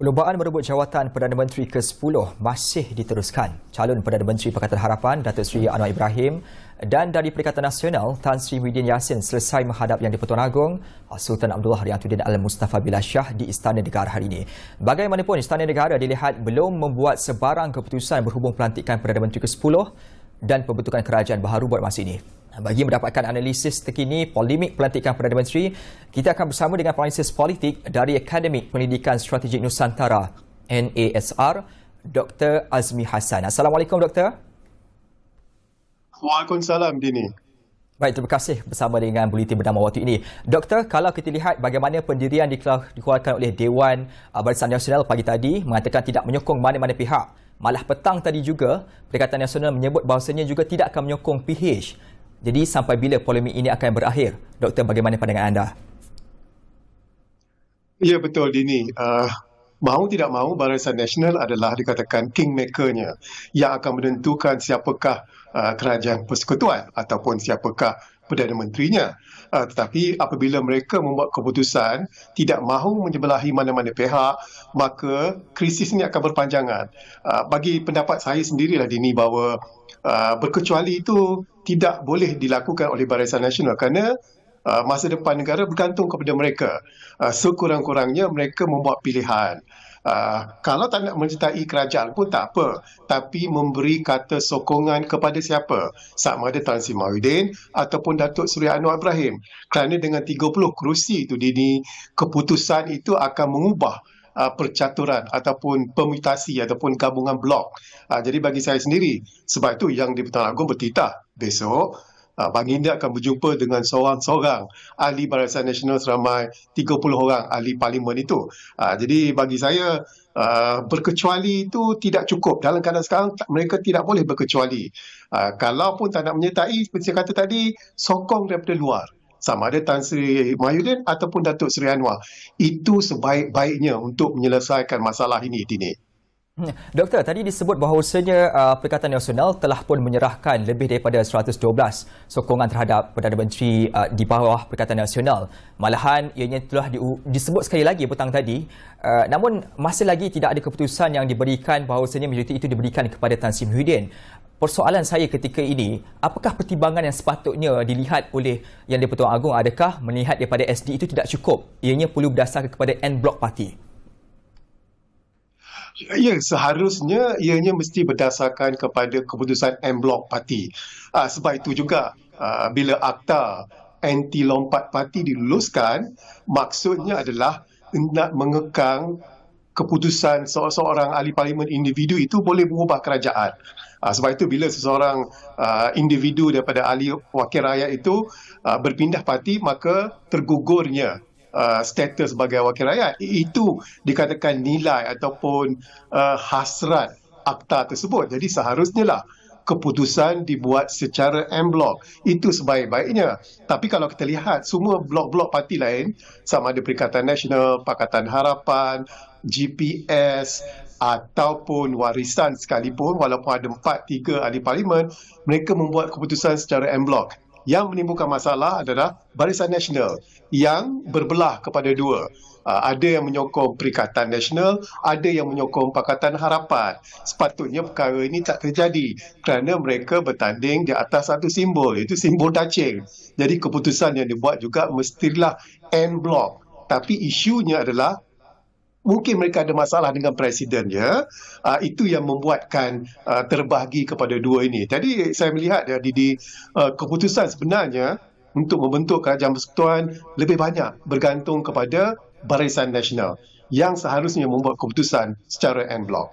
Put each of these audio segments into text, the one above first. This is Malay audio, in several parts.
Perlombaan merebut jawatan Perdana Menteri ke-10 masih diteruskan. Calon Perdana Menteri Pakatan Harapan, Datuk Seri Anwar Ibrahim dan dari Perikatan Nasional, Tan Sri Muhyiddin Yassin selesai menghadap Yang di-Pertuan Agong Sultan Abdullah Riayatuddin Al-Mustafa Billah Shah di Istana Negara hari ini. Bagaimanapun, Istana Negara dilihat belum membuat sebarang keputusan berhubung pelantikan Perdana Menteri ke-10 dan pembentukan kerajaan baharu buat masa ini. Bagi mendapatkan analisis terkini polemik pelantikan Perdana Menteri, kita akan bersama dengan penganalisis politik dari Akademik Pendidikan Strategik Nusantara NASR, Dr. Azmi Hassan. Assalamualaikum, Doktor. Waalaikumsalam, Dini. Baik, terima kasih bersama dengan Bulletin Bernama waktu ini. Doktor, kalau kita lihat bagaimana pendirian dikeluarkan oleh Dewan Barisan Nasional pagi tadi mengatakan tidak menyokong mana-mana pihak. Malah petang tadi juga, Perikatan Nasional menyebut bahawasanya juga tidak akan menyokong PH. Jadi sampai bila polemik ini akan berakhir? Doktor, bagaimana pandangan anda? Ya, betul, Dini. Mahu tidak mahu, Barisan Nasional adalah dikatakan kingmaker-nya yang akan menentukan siapakah kerajaan persekutuan ataupun siapakah Perdana Menterinya. Tetapi apabila mereka membuat keputusan tidak mahu menyebelahi mana-mana pihak, maka krisis ini akan berpanjangan. Bagi pendapat saya sendirilah, Dini, bahawa berkecuali itu tidak boleh dilakukan oleh Barisan Nasional kerana masa depan negara bergantung kepada mereka. Sekurang-kurangnya mereka membuat pilihan. Kalau tak nak menyertai kerajaan pun tak apa, tapi memberi kata sokongan kepada siapa? Sama ada Tan Sri Muhyiddin ataupun Datuk Seri Anwar Ibrahim. Kerana dengan 30 kerusi itu, Dini, keputusan itu akan mengubah percaturan ataupun permutasi ataupun gabungan blok. Jadi bagi saya sendiri, sebab itu Yang di-Pertuan Agong bertitah besok Baginda akan berjumpa dengan seorang-seorang ahli Barisan Nasional seramai 30 orang ahli parlimen itu. Jadi bagi saya berkecuali itu tidak cukup. Dalam keadaan sekarang mereka tidak boleh berkecuali. Kalaupun tak nak menyertai, seperti saya kata tadi, sokong daripada luar. Sama ada Tan Sri Muhyiddin ataupun Datuk Seri Anwar. Itu sebaik-baiknya untuk menyelesaikan masalah ini, Dini. Doktor, tadi disebut bahawasanya Perikatan Nasional telah pun menyerahkan lebih daripada 112 sokongan terhadap Perdana Menteri di bawah Perikatan Nasional. Malahan ianya telah disebut sekali lagi petang tadi, namun masih lagi tidak ada keputusan yang diberikan bahawasanya majoriti itu diberikan kepada Tan Sri Muhyiddin. Persoalan saya ketika ini, apakah pertimbangan yang sepatutnya dilihat oleh Yang di-Pertuan Agong? Adakah melihat daripada SD itu tidak cukup? Ianya perlu berdasarkan kepada en blok parti. Ya, seharusnya ianya mesti berdasarkan kepada keputusan en blok parti. Sebab itu juga bila akta anti lompat parti diluluskan, maksudnya adalah nak mengekang keputusan seorang ahli parlimen individu itu boleh mengubah kerajaan. Sebab itu bila seseorang individu daripada ahli wakil rakyat itu berpindah parti, maka tergugurnya status sebagai wakil rakyat. Itu dikatakan nilai ataupun hasrat akta tersebut. Jadi seharusnya lah keputusan dibuat secara en blok. Itu sebaik-baiknya. Tapi kalau kita lihat semua blok-blok parti lain, sama ada Perikatan Nasional, Pakatan Harapan, GPS ataupun Warisan sekalipun, walaupun ada 4-3 ahli parlimen, mereka membuat keputusan secara en blok. Yang menimbulkan masalah adalah Barisan Nasional yang berbelah kepada dua. Ada yang menyokong Perikatan Nasional, ada yang menyokong Pakatan Harapan. Sepatutnya perkara ini tak terjadi kerana mereka bertanding di atas satu simbol, iaitu simbol dacing. Jadi keputusan yang dibuat juga mestilah en blok. Tapi isunya adalah mungkin mereka ada masalah dengan presidennya, itu yang membuatkan terbahagi kepada dua ini. Jadi saya melihat di keputusan sebenarnya untuk membentuk kerajaan persekutuan lebih banyak bergantung kepada Barisan Nasional yang seharusnya membuat keputusan secara en blok.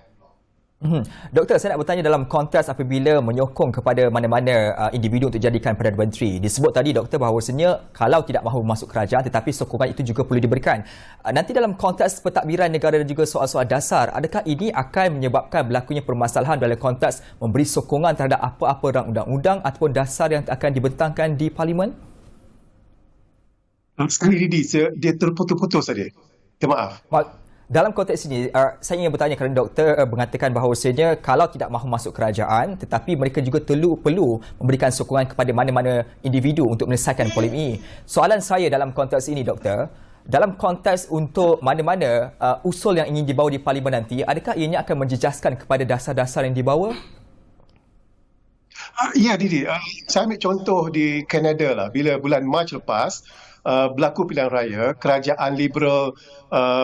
Doktor, saya nak bertanya dalam konteks apabila menyokong kepada mana-mana individu untuk jadikan Perdana Menteri. Disebut tadi, Doktor, bahawasanya kalau tidak mahu masuk kerajaan tetapi sokongan itu juga perlu diberikan. Nanti dalam konteks pentadbiran negara dan juga soal-soal dasar, adakah ini akan menyebabkan berlakunya permasalahan dalam konteks memberi sokongan terhadap apa-apa rang undang-undang ataupun dasar yang akan dibentangkan di Parlimen? Sekali dia terputus-putus saja. Maaf. Dalam konteks ini, saya ingin bertanya kerana doktor mengatakan bahawasanya kalau tidak mahu masuk kerajaan, tetapi mereka juga perlu memberikan sokongan kepada mana-mana individu untuk menyelesaikan polemik ini. Soalan saya dalam konteks ini, doktor, Dalam konteks untuk mana-mana usul yang ingin dibawa di Parlimen nanti, adakah ianya akan menjejaskan kepada dasar-dasar yang dibawa? Ya, Didi. Saya ambil contoh di Kanada lah. Bila bulan Mac lepas, berlaku pilihan raya, kerajaan Liberal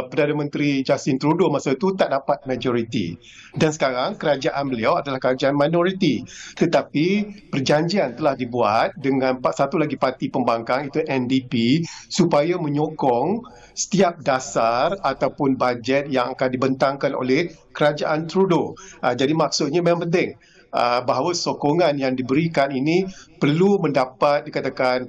Perdana Menteri Justin Trudeau masa itu tak dapat majoriti. Dan sekarang kerajaan beliau adalah kerajaan minoriti. Tetapi perjanjian telah dibuat dengan satu lagi parti pembangkang, itu NDP, supaya menyokong setiap dasar ataupun bajet yang akan dibentangkan oleh kerajaan Trudeau. Jadi maksudnya memang penting bahawa sokongan yang diberikan ini perlu mendapat dikatakan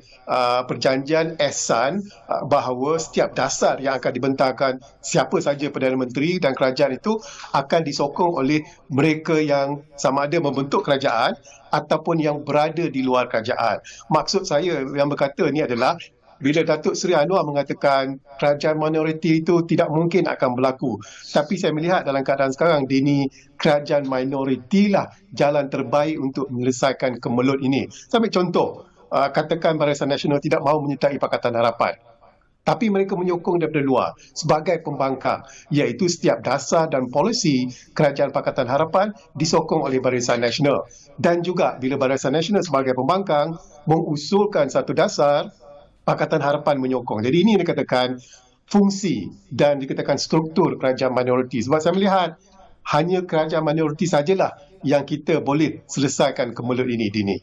perjanjian ehsan bahawa setiap dasar yang akan dibentangkan siapa saja Perdana Menteri dan kerajaan itu akan disokong oleh mereka yang sama ada membentuk kerajaan ataupun yang berada di luar kerajaan. Maksud saya yang berkata ni adalah bila Datuk Seri Anwar mengatakan kerajaan minoriti itu tidak mungkin akan berlaku. Tapi saya melihat dalam keadaan sekarang, Dini, kerajaan minoriti lah jalan terbaik untuk menyelesaikan kemelut ini. Saya ambil contoh, katakan Barisan Nasional tidak mahu menyertai Pakatan Harapan. Tapi mereka menyokong daripada luar sebagai pembangkang, iaitu setiap dasar dan polisi kerajaan Pakatan Harapan disokong oleh Barisan Nasional. Dan juga bila Barisan Nasional sebagai pembangkang mengusulkan satu dasar, Pakatan Harapan menyokong. Jadi ini dikatakan fungsi dan dikatakan struktur kerajaan minoriti. Sebab saya melihat hanya kerajaan minoriti sajalah yang kita boleh selesaikan kemelut ini, Dini.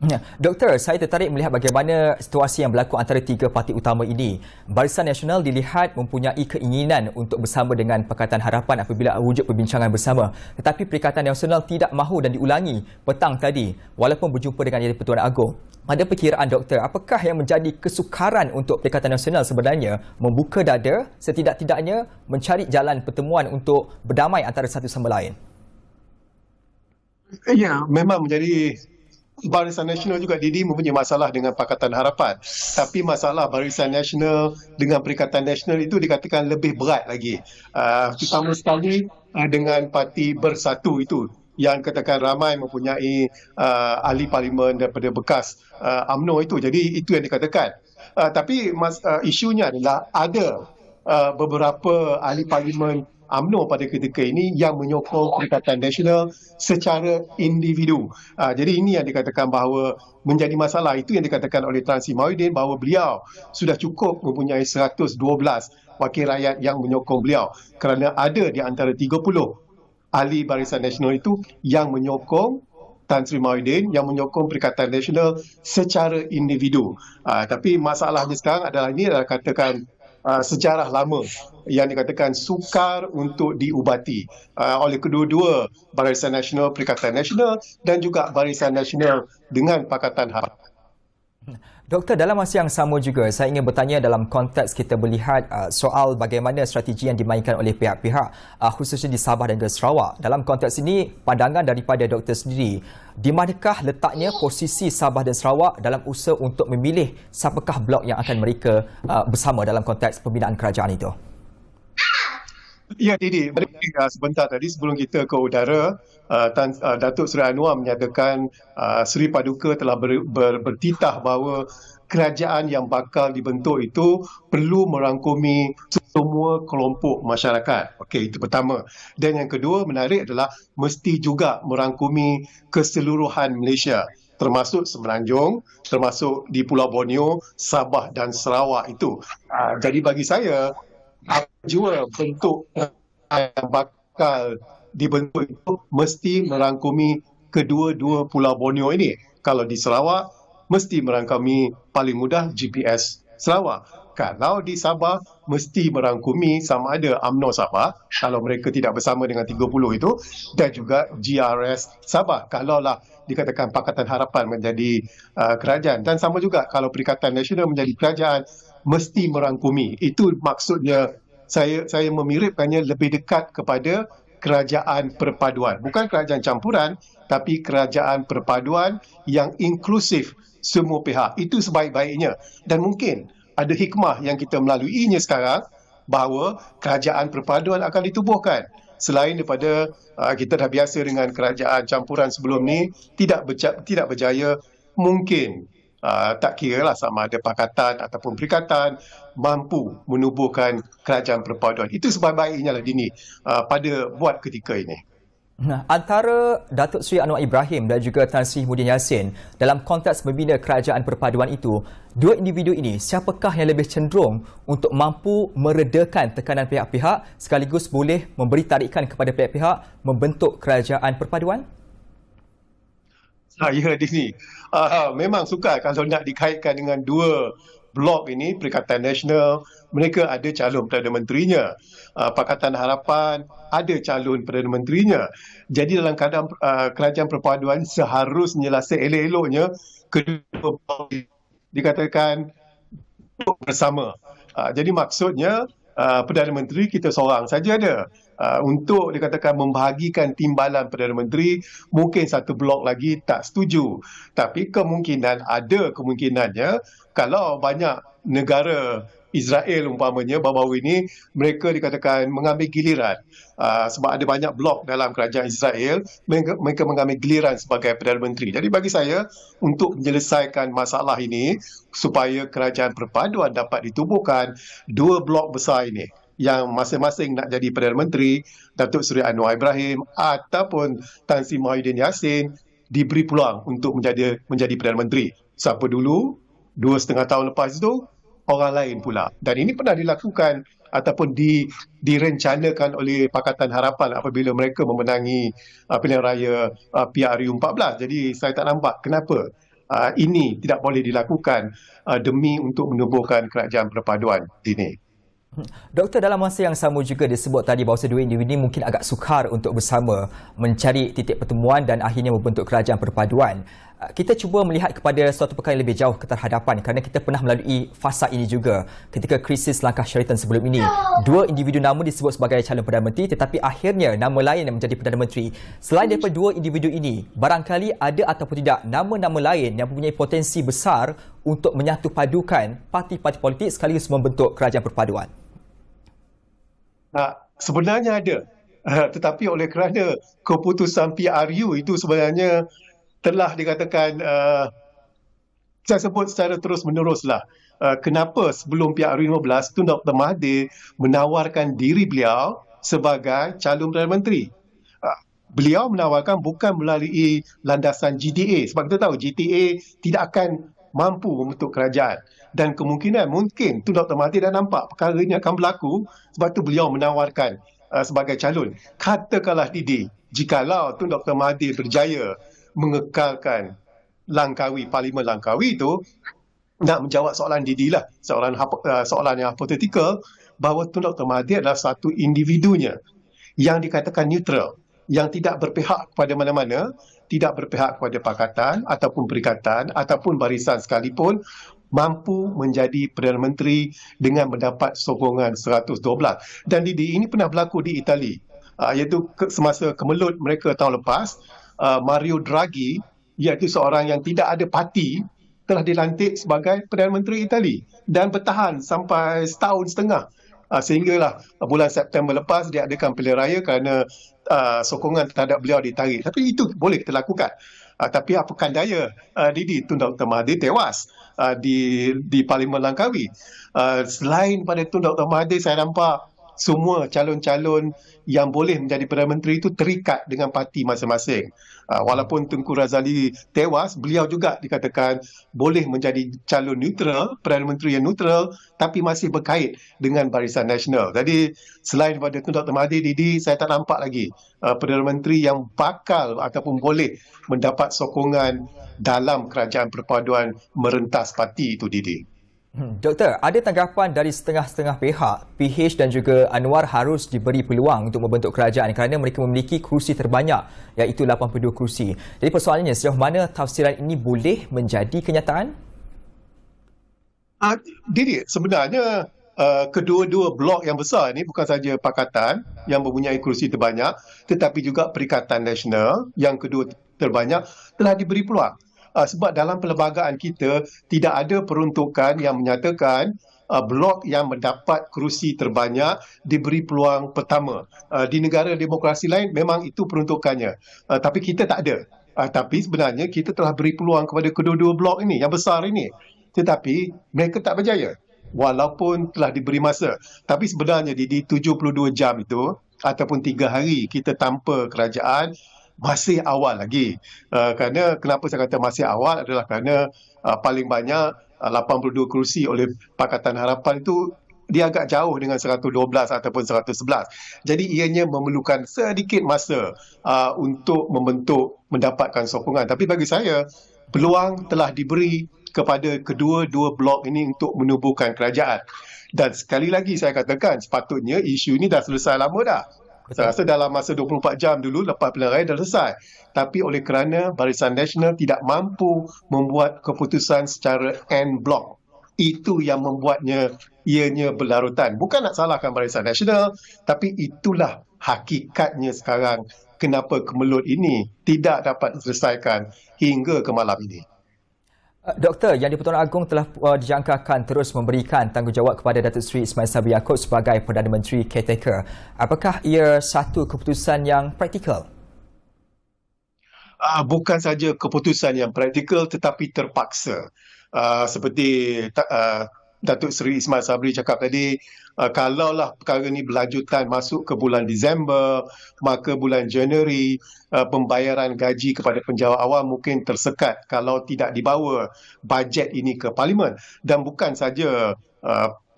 Ya, Doktor, saya tertarik melihat bagaimana situasi yang berlaku antara tiga parti utama ini. Barisan Nasional dilihat mempunyai keinginan untuk bersama dengan Pakatan Harapan apabila wujud perbincangan bersama. Tetapi Perikatan Nasional tidak mahu dan diulangi petang tadi walaupun berjumpa dengan Yang di-Pertuan Agong. Pada perkiraan Doktor, apakah yang menjadi kesukaran untuk Perikatan Nasional sebenarnya membuka dada setidak-tidaknya mencari jalan pertemuan untuk berdamai antara satu sama lain? Ya, memang menjadi Barisan Nasional juga, Didi, mempunyai masalah dengan Pakatan Harapan. Tapi masalah Barisan Nasional dengan Perikatan Nasional itu dikatakan lebih berat lagi. Terutama sekali dengan Parti Bersatu itu yang katakan ramai mempunyai ahli parlimen daripada bekas UMNO itu. Jadi itu yang dikatakan. Tapi isunya adalah ada beberapa ahli parlimen UMNO pada ketika ini yang menyokong Perikatan Nasional secara individu. Jadi ini yang dikatakan bahawa menjadi masalah. Itu yang dikatakan oleh Tan Sri Mahyudin bahawa beliau sudah cukup mempunyai 112 wakil rakyat yang menyokong beliau. Kerana ada di antara 30 ahli Barisan Nasional itu yang menyokong Tan Sri Mahyudin, yang menyokong Perikatan Nasional secara individu. Tapi masalahnya sekarang adalah ini adalah katakan sejarah lama yang dikatakan sukar untuk diubati oleh kedua-dua Barisan Nasional, Perikatan Nasional dan juga Barisan Nasional dengan Pakatan Harapan. Doktor, dalam masa yang sama juga, saya ingin bertanya dalam konteks kita melihat soal bagaimana strategi yang dimainkan oleh pihak-pihak, khususnya di Sabah dan juga Sarawak. Dalam konteks ini, pandangan daripada doktor sendiri, di manakah letaknya posisi Sabah dan Sarawak dalam usaha untuk memilih siapakah blok yang akan mereka bersama dalam konteks pembinaan kerajaan itu? Ya, Didi, sebentar tadi sebelum kita ke udara, Datuk Seri Anwar menyatakan Seri Paduka telah bertitah bahawa kerajaan yang bakal dibentuk itu perlu merangkumi semua kelompok masyarakat. Okey, itu pertama. Dan yang kedua menarik adalah mesti juga merangkumi keseluruhan Malaysia, termasuk Semenanjung, termasuk di Pulau Borneo, Sabah dan Sarawak itu. Jadi bagi saya, jua bentuk yang bakal dibentuk itu mesti merangkumi kedua-dua Pulau Borneo ini. Kalau di Sarawak, mesti merangkumi paling mudah GPS Sarawak. Kalau di Sabah, mesti merangkumi sama ada UMNO Sabah, kalau mereka tidak bersama dengan 30 itu, dan juga GRS Sabah, kalaulah dikatakan Pakatan Harapan menjadi kerajaan. Dan sama juga kalau Perikatan Nasional menjadi kerajaan, mesti merangkumi. Itu maksudnya saya memiripkannya lebih dekat kepada kerajaan perpaduan. Bukan kerajaan campuran, tapi kerajaan perpaduan yang inklusif semua pihak. Itu sebaik-baiknya. Dan mungkin ada hikmah yang kita melaluinya sekarang bahawa kerajaan perpaduan akan ditubuhkan. Selain daripada kita dah biasa dengan kerajaan campuran sebelum ni, tidak berjaya, mungkin Tak kira lah sama ada pakatan ataupun perikatan mampu menubuhkan kerajaan perpaduan. Itu sebaik-baiknya lah Dini pada buat ketika ini. Nah, antara Datuk Seri Anwar Ibrahim dan juga Tan Sri Muhyiddin Yassin dalam konteks membina kerajaan perpaduan itu, dua individu ini siapakah yang lebih cenderung untuk mampu meredakan tekanan pihak-pihak sekaligus boleh memberi tarikan kepada pihak-pihak membentuk kerajaan perpaduan? Ya, Dini. Memang sukar kalau nak dikaitkan dengan dua blok ini, Perikatan Nasional, mereka ada calon Perdana Menterinya. Pakatan Harapan ada calon Perdana Menterinya. Jadi dalam keadaan kerajaan perpaduan seharusnya lah seelok-eloknya kedua blok dikatakan bersama. Jadi maksudnya Perdana Menteri kita seorang saja ada. Untuk dikatakan membahagikan timbalan Perdana Menteri, mungkin satu blok lagi tak setuju. Tapi ada kemungkinannya kalau banyak negara Israel umpamanya baru-baru ini mereka dikatakan mengambil giliran sebab ada banyak blok dalam kerajaan Israel, mereka mengambil giliran sebagai Perdana Menteri. Jadi bagi saya untuk menyelesaikan masalah ini supaya kerajaan perpaduan dapat ditubuhkan, dua blok besar ini yang masing-masing nak jadi Perdana Menteri, Datuk Seri Anwar Ibrahim ataupun Tan Sri Muhyiddin Yassin diberi peluang untuk menjadi Perdana Menteri. Siapa dulu, 2,5 tahun lepas itu, orang lain pula. Dan ini pernah dilakukan ataupun direncanakan oleh Pakatan Harapan apabila mereka memenangi pilihan raya PRU 14. Jadi saya tak nampak kenapa ini tidak boleh dilakukan demi untuk menubuhkan kerajaan perpaduan ini. Doktor, dalam masa yang sama juga disebut tadi bahawa dua individu ini mungkin agak sukar untuk bersama mencari titik pertemuan dan akhirnya membentuk kerajaan perpaduan. Kita cuba melihat kepada suatu perkara yang lebih jauh keterhadapan kerana kita pernah melalui fasa ini juga ketika krisis langkah Sheraton sebelum ini. Dua individu nama disebut sebagai calon Perdana Menteri tetapi akhirnya nama lain yang menjadi Perdana Menteri. Selain daripada dua individu ini, barangkali ada ataupun tidak nama-nama lain yang mempunyai potensi besar untuk menyatu padukan parti-parti politik sekaligus membentuk kerajaan perpaduan. Sebenarnya ada. Tetapi oleh kerana keputusan PRU itu sebenarnya telah dikatakan saya sebut secara terus-meneruslah. Kenapa sebelum PRU 15 Tun Dr. Mahathir menawarkan diri beliau sebagai calon Perdana Menteri. Beliau menawarkan bukan melalui landasan GTA sebab kita tahu GTA tidak akan mampu membentuk kerajaan dan kemungkinan mungkin Tun Dr. Mahathir dah nampak perkara ini akan berlaku sebab tu beliau menawarkan sebagai calon. Katakanlah Didi, jikalau Tun Dr. Mahathir berjaya mengekalkan Parlimen Langkawi itu, nak menjawab soalan Didi lah, soalan yang hipotetikal, bahawa Tun Dr. Mahathir adalah satu individunya yang dikatakan neutral, yang tidak berpihak kepada mana-mana, tidak berpihak kepada pakatan ataupun perikatan ataupun barisan sekalipun, mampu menjadi Perdana Menteri dengan mendapat sokongan 112. Dan ini pernah berlaku di Itali, iaitu semasa kemelut mereka tahun lepas, Mario Draghi, iaitu seorang yang tidak ada parti, telah dilantik sebagai Perdana Menteri Itali dan bertahan sampai setahun setengah. Sehinggalah bulan September lepas dia adakan pilihan raya kerana sokongan terhadap beliau ditarik. Tapi itu boleh kita lakukan. Tapi apakah daya Didi Tun Dr. Mahathir tewas di Parlimen Langkawi. Selain pada Tun Dr. Mahathir, saya nampak semua calon-calon yang boleh menjadi Perdana Menteri itu terikat dengan parti masing-masing. Walaupun Tunku Razali tewas, beliau juga dikatakan boleh menjadi calon neutral, Perdana Menteri yang neutral, tapi masih berkait dengan Barisan Nasional. Jadi selain daripada Tun Dr. Mahathir, Didi, saya tak nampak lagi Perdana Menteri yang bakal ataupun boleh mendapat sokongan dalam kerajaan perpaduan merentas parti itu, Didi. Doktor, ada tanggapan dari setengah-setengah pihak, PH dan juga Anwar harus diberi peluang untuk membentuk kerajaan kerana mereka memiliki kerusi terbanyak, iaitu 82 kerusi. Jadi persoalannya, sejauh mana tafsiran ini boleh menjadi kenyataan? Didi, sebenarnya kedua-dua blok yang besar ini bukan saja Pakatan yang mempunyai kerusi terbanyak, tetapi juga Perikatan Nasional yang kedua terbanyak telah diberi peluang. Sebab dalam perlembagaan kita tidak ada peruntukan yang menyatakan blok yang mendapat kerusi terbanyak diberi peluang pertama. Di negara demokrasi lain memang itu peruntukannya. Tapi kita tak ada. Tapi sebenarnya kita telah beri peluang kepada kedua-dua blok ini yang besar ini, tetapi mereka tak berjaya walaupun telah diberi masa. Tapi sebenarnya di 72 jam itu ataupun 3 hari kita tanpa kerajaan masih awal lagi. Kerana kenapa saya kata masih awal adalah kerana paling banyak 82 kerusi oleh Pakatan Harapan itu dia agak jauh dengan 112 ataupun 111. Jadi ianya memerlukan sedikit masa untuk mendapatkan sokongan. Tapi bagi saya, peluang telah diberi kepada kedua-dua blok ini untuk menubuhkan kerajaan. Dan sekali lagi saya katakan, sepatutnya isu ini dah selesai lama dah. Saya rasa dalam masa 24 jam dulu lepas pilihan raya dah selesai. Tapi oleh kerana Barisan Nasional tidak mampu membuat keputusan secara en blok, itu yang membuatnya ianya berlarutan. Bukan nak salahkan Barisan Nasional, tapi itulah hakikatnya sekarang kenapa kemelut ini tidak dapat diselesaikan hingga ke malam ini. Doktor, Yang di-Pertuan Agong telah dijangkakan terus memberikan tanggungjawab kepada Datuk Seri Ismail Sabri Yaakob sebagai Perdana Menteri caretaker. Apakah ia satu keputusan yang praktikal? Bukan saja keputusan yang praktikal tetapi terpaksa. Seperti Datuk Seri Ismail Sabri cakap tadi, kalaulah perkara ini berlanjutan masuk ke bulan Disember, maka bulan Januari pembayaran gaji kepada penjawat awam mungkin tersekat kalau tidak dibawa bajet ini ke Parlimen. Dan bukan saja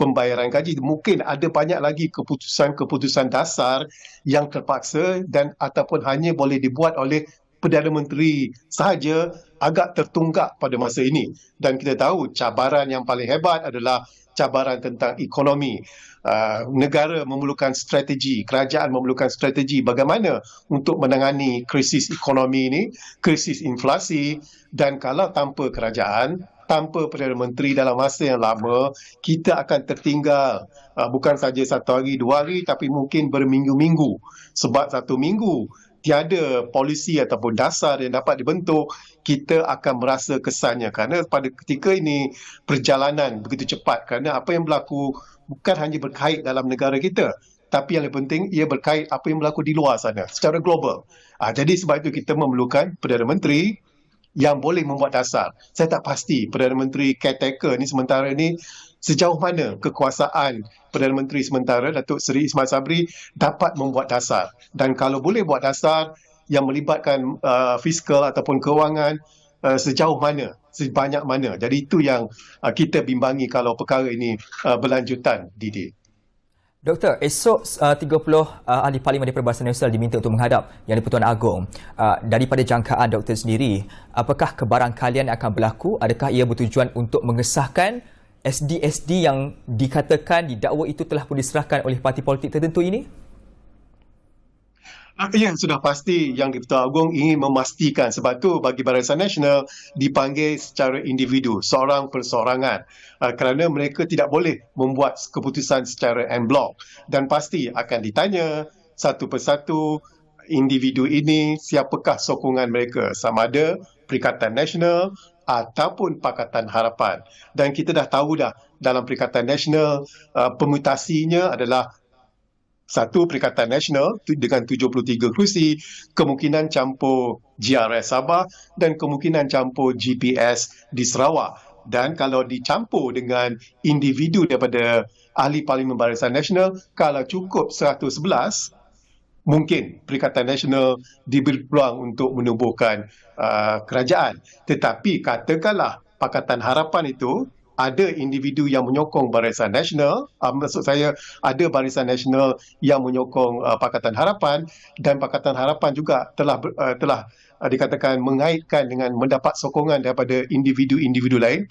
pembayaran gaji, mungkin ada banyak lagi keputusan-keputusan dasar yang terpaksa dan ataupun hanya boleh dibuat oleh Perdana Menteri sahaja agak tertunggak pada masa ini. Dan kita tahu cabaran yang paling hebat adalah cabaran tentang ekonomi. Negara memerlukan strategi, kerajaan memerlukan strategi bagaimana untuk menangani krisis ekonomi ini, krisis inflasi. Dan kalau tanpa kerajaan, tanpa Perdana Menteri dalam masa yang lama, kita akan tertinggal bukan saja 1 hari, 2 hari, tapi mungkin berminggu-minggu. Sebab 1 minggu tiada polisi ataupun dasar yang dapat dibentuk, kita akan merasa kesannya. Kerana pada ketika ini perjalanan begitu cepat, kerana apa yang berlaku bukan hanya berkait dalam negara kita, tapi yang lebih penting ia berkait apa yang berlaku di luar sana secara global. Jadi sebab itu kita memerlukan Perdana Menteri yang boleh membuat dasar. Saya tak pasti Perdana Menteri caretaker ni sementara ni sejauh mana kekuasaan Perdana Menteri sementara Datuk Seri Ismail Sabri dapat membuat dasar. Dan kalau boleh buat dasar yang melibatkan fiskal ataupun kewangan, sejauh mana, sebanyak mana. Jadi itu yang kita bimbangi kalau perkara ini berlanjutan, Didi. Doktor, esok 30 ahli Parlimen di Peribahasa Nasional diminta untuk menghadap Yang di-Pertuan Agong. Daripada jangkaan doktor sendiri, apakah kebarangkalian akan berlaku? Adakah ia bertujuan untuk mengesahkan SD-SD yang dikatakan didakwa itu telah pun diserahkan oleh parti politik tertentu ini? Ya, sudah pasti Yang di-Pertuan Agong ingin memastikan. Sebab tu bagi Barisan Nasional dipanggil secara individu, seorang perseorangan. Kerana mereka tidak boleh membuat keputusan secara en blok. Dan pasti akan ditanya satu persatu individu ini siapakah sokongan mereka. Sama ada Perikatan Nasional ataupun Pakatan Harapan. Dan kita dah tahu dah dalam Perikatan Nasional permutasinya adalah satu Perikatan Nasional dengan 73 kerusi, kemungkinan campur GRS Sabah dan kemungkinan campur GPS di Sarawak. Dan kalau dicampur dengan individu daripada ahli Parlimen Barisan Nasional, kalau cukup 111, mungkin Perikatan Nasional diberi peluang untuk menubuhkan kerajaan. Tetapi katakanlah Pakatan Harapan itu ada individu yang menyokong Barisan Nasional, maksud saya ada Barisan Nasional yang menyokong Pakatan Harapan, dan Pakatan Harapan juga telah dikatakan mengaitkan dengan mendapat sokongan daripada individu-individu lain.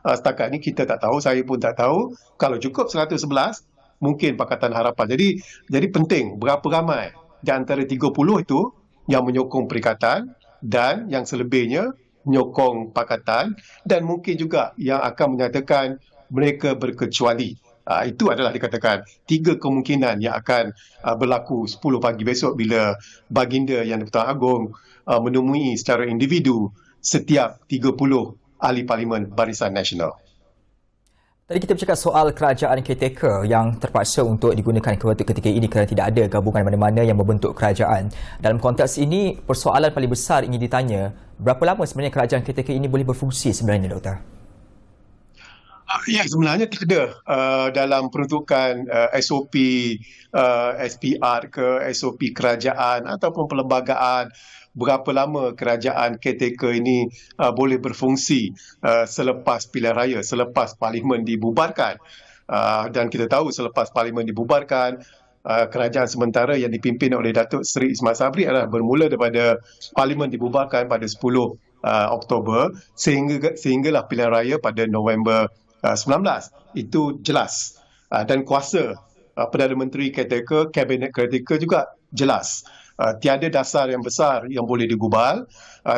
Setakat ni kita tak tahu, saya pun tak tahu. Kalau cukup 111, mungkin Pakatan Harapan. Jadi penting berapa ramai di antara 30 itu yang menyokong Perikatan dan yang selebihnya menyokong Pakatan, dan mungkin juga yang akan menyatakan mereka berkecuali. Itu adalah dikatakan 3 kemungkinan yang akan berlaku 10 pagi besok bila Baginda Yang di-Pertuan Agong menemui secara individu setiap 30 ahli Parlimen Barisan Nasional. Tadi kita bercakap soal kerajaan caretaker yang terpaksa untuk digunakan ketika ini kerana tidak ada gabungan mana-mana yang membentuk kerajaan. Dalam konteks ini, persoalan paling besar ingin ditanya, berapa lama sebenarnya kerajaan caretaker ini boleh berfungsi sebenarnya, Doktor? Ya, sebenarnya tak ada dalam peruntukan SOP SPR ke SOP kerajaan ataupun perlembagaan berapa lama kerajaan caretaker ini boleh berfungsi selepas pilihan raya, selepas parlimen dibubarkan. Dan kita tahu selepas parlimen dibubarkan, kerajaan sementara yang dipimpin oleh Datuk Seri Ismail Sabri adalah bermula daripada parlimen dibubarkan pada 10 Oktober sehinggalah pilihan raya pada November 19. Itu jelas. Dan kuasa Perdana Menteri caretaker, Kabinet caretaker juga jelas. Tiada dasar yang besar yang boleh digubal,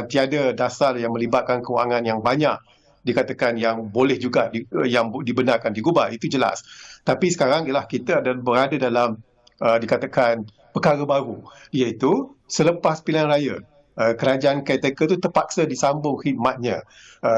tiada dasar yang melibatkan kewangan yang banyak dikatakan yang boleh juga yang dibenarkan digubal, itu jelas. Tapi sekarang ialah kita ada berada dalam dikatakan perkara baru, iaitu selepas pilihan raya, kerajaan caretaker itu terpaksa disambung khidmatnya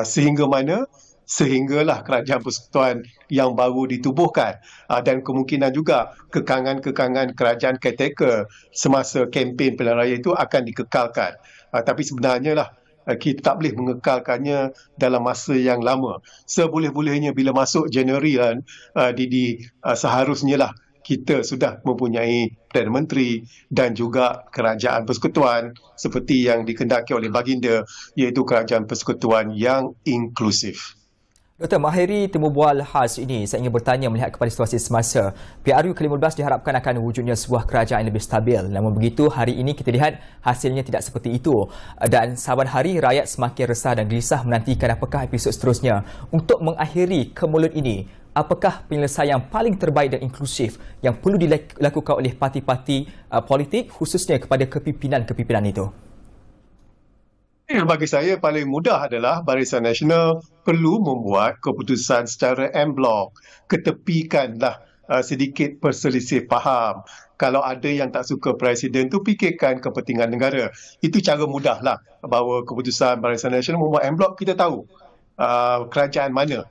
sehingga mana sehinggalah kerajaan persekutuan yang baru ditubuhkan, dan kemungkinan juga kekangan-kekangan kerajaan caretaker semasa kempen pilihan raya itu akan dikekalkan. Tapi sebenarnya lah kita tak boleh mengekalkannya dalam masa yang lama. Seboleh-bolehnya bila masuk Januari seharusnya lah kita sudah mempunyai Perdana Menteri dan juga kerajaan persekutuan seperti yang dikendaki oleh baginda, iaitu kerajaan persekutuan yang inklusif. Doktor, mengakhiri temu bual khas ini, saya ingin bertanya melihat kepada situasi semasa. PRU ke-15 diharapkan akan wujudnya sebuah kerajaan yang lebih stabil. Namun begitu, hari ini kita lihat hasilnya tidak seperti itu. Dan saban hari, rakyat semakin resah dan gelisah menantikan apakah episod seterusnya. Untuk mengakhiri kemulut ini, apakah penyelesaian paling terbaik dan inklusif yang perlu dilakukan oleh parti-parti politik, khususnya kepada kepimpinan-kepimpinan itu? Bagi saya paling mudah adalah Barisan Nasional perlu membuat keputusan secara en blok. Ketepikanlah sedikit perselisih faham. Kalau ada yang tak suka Presiden tu, fikirkan kepentingan negara. Itu cara mudahlah bahawa keputusan Barisan Nasional membuat en blok. Kita tahu kerajaan mana.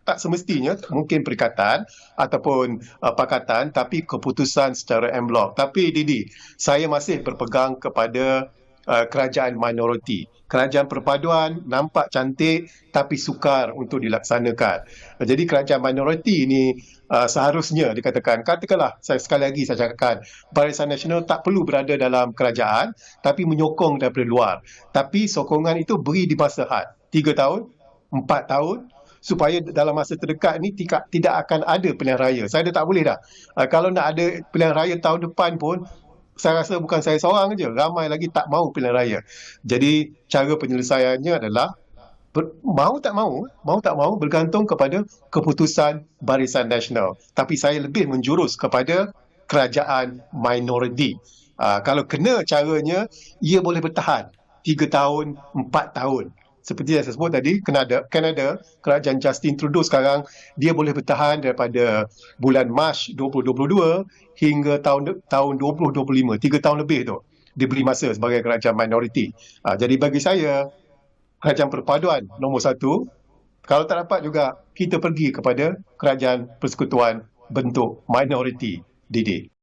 Tak semestinya mungkin perikatan ataupun pakatan, tapi keputusan secara en blok. Tapi Didi, saya masih berpegang kepada kerajaan minoriti. Kerajaan perpaduan nampak cantik tapi sukar untuk dilaksanakan. Jadi kerajaan minoriti ini seharusnya katakanlah, sekali lagi saya cakapkan, Barisan Nasional tak perlu berada dalam kerajaan tapi menyokong daripada luar. Tapi sokongan itu beri di masa had. 3 tahun, 4 tahun, supaya dalam masa terdekat ni tidak akan ada pilihan raya. Saya dah tak boleh dah. Kalau nak ada pilihan raya tahun depan pun, saya rasa bukan saya seorang saja, ramai lagi tak mahu pilihan raya. Jadi cara penyelesaiannya adalah mau tak mahu bergantung kepada keputusan Barisan Nasional. Tapi saya lebih menjurus kepada kerajaan minoriti. Kalau kena caranya, ia boleh bertahan 3 tahun, 4 tahun. Seperti yang saya sebut tadi, Kanada, kerajaan Justin Trudeau sekarang, dia boleh bertahan daripada bulan Mac 2022 hingga tahun 2025. 3 tahun lebih tu diberi masa sebagai kerajaan minoriti. Jadi bagi saya, kerajaan perpaduan nombor 1. Kalau tak dapat juga, kita pergi kepada kerajaan persekutuan bentuk minoriti, Didi.